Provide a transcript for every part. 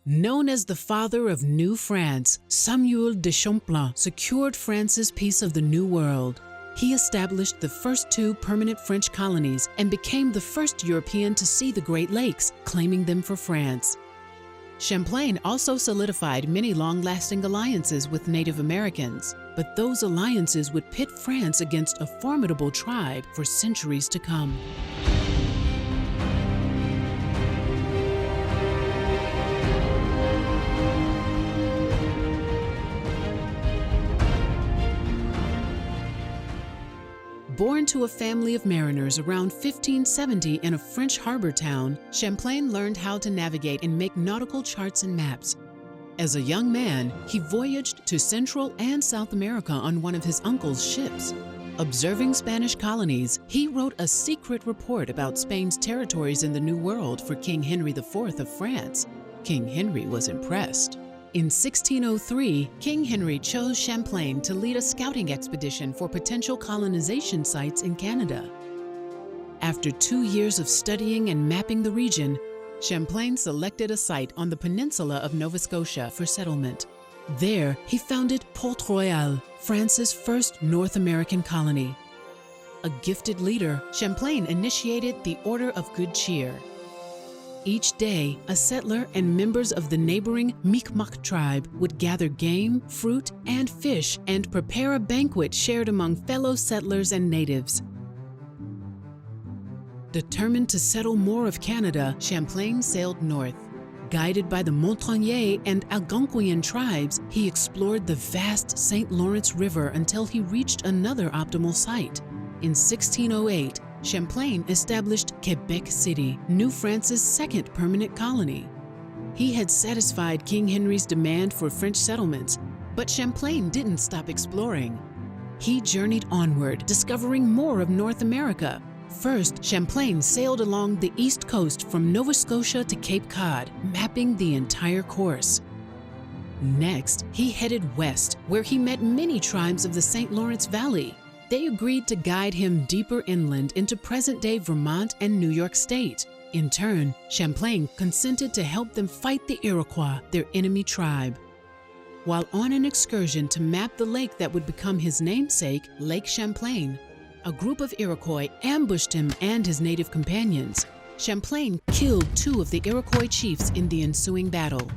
Known as the father of New France, Samuel de Champlain secured France's piece of the New World. He established the first 2 permanent French colonies and became the first European to see the Great Lakes, claiming them for France. Champlain also solidified many long-lasting alliances with Native Americans, but those alliances would pit France against a formidable tribe for centuries to come. Born to a family of mariners around 1570 in a French harbor town, Champlain learned how to navigate and make nautical charts and maps. As a young man, he voyaged to Central and South America on one of his uncle's ships. Observing Spanish colonies, he wrote a secret report about Spain's territories in the New World for King Henry IV of France. King Henry was impressed. In 1603, King Henry chose Champlain to lead a scouting expedition for potential colonization sites in Canada. After 2 years of studying and mapping the region, Champlain selected a site on the peninsula of Nova Scotia for settlement. There, he founded Port Royal, France's first North American colony. A gifted leader, Champlain initiated the Order of Good Cheer. Each day, a settler and members of the neighboring Mi'kmaq tribe would gather game, fruit, and fish and prepare a banquet shared among fellow settlers and natives. Determined to settle more of Canada, Champlain sailed north. Guided by the Montagnais and Algonquian tribes, he explored the vast St. Lawrence River until he reached another optimal site. In 1608, Champlain established Quebec City, New France's second permanent colony. He had satisfied King Henry's demand for French settlements, but Champlain didn't stop exploring. He journeyed onward, discovering more of North America. First, Champlain sailed along the east coast from Nova Scotia to Cape Cod, mapping the entire course. Next, he headed west, where he met many tribes of the St. Lawrence Valley. They agreed to guide him deeper inland into present-day Vermont and New York State. In turn, Champlain consented to help them fight the Iroquois, their enemy tribe. While on an excursion to map the lake that would become his namesake, Lake Champlain, a group of Iroquois ambushed him and his native companions. Champlain killed 2 of the Iroquois chiefs in the ensuing battle.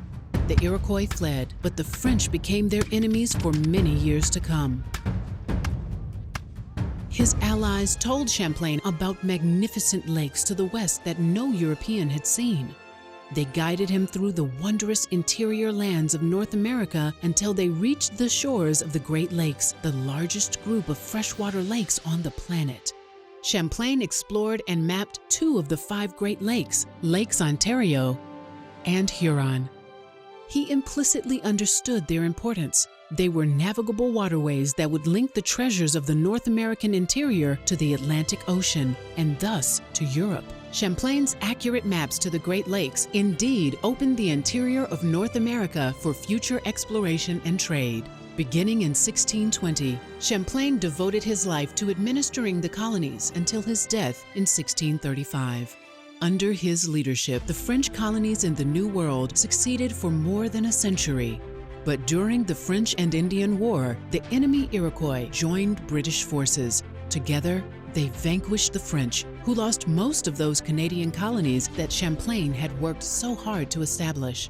The Iroquois fled, but the French became their enemies for many years to come. His allies told Champlain about magnificent lakes to the west that no European had seen. They guided him through the wondrous interior lands of North America until they reached the shores of the Great Lakes, the largest group of freshwater lakes on the planet. Champlain explored and mapped 2 of the 5 Great Lakes, Lakes Ontario and Huron. He implicitly understood their importance. They were navigable waterways that would link the treasures of the North American interior to the Atlantic Ocean, and thus to Europe. Champlain's accurate maps to the Great Lakes indeed opened the interior of North America for future exploration and trade. Beginning in 1620, Champlain devoted his life to administering the colonies until his death in 1635. Under his leadership, the French colonies in the New World succeeded for more than a century. But during the French and Indian War, the enemy Iroquois joined British forces. Together, they vanquished the French, who lost most of those Canadian colonies that Champlain had worked so hard to establish.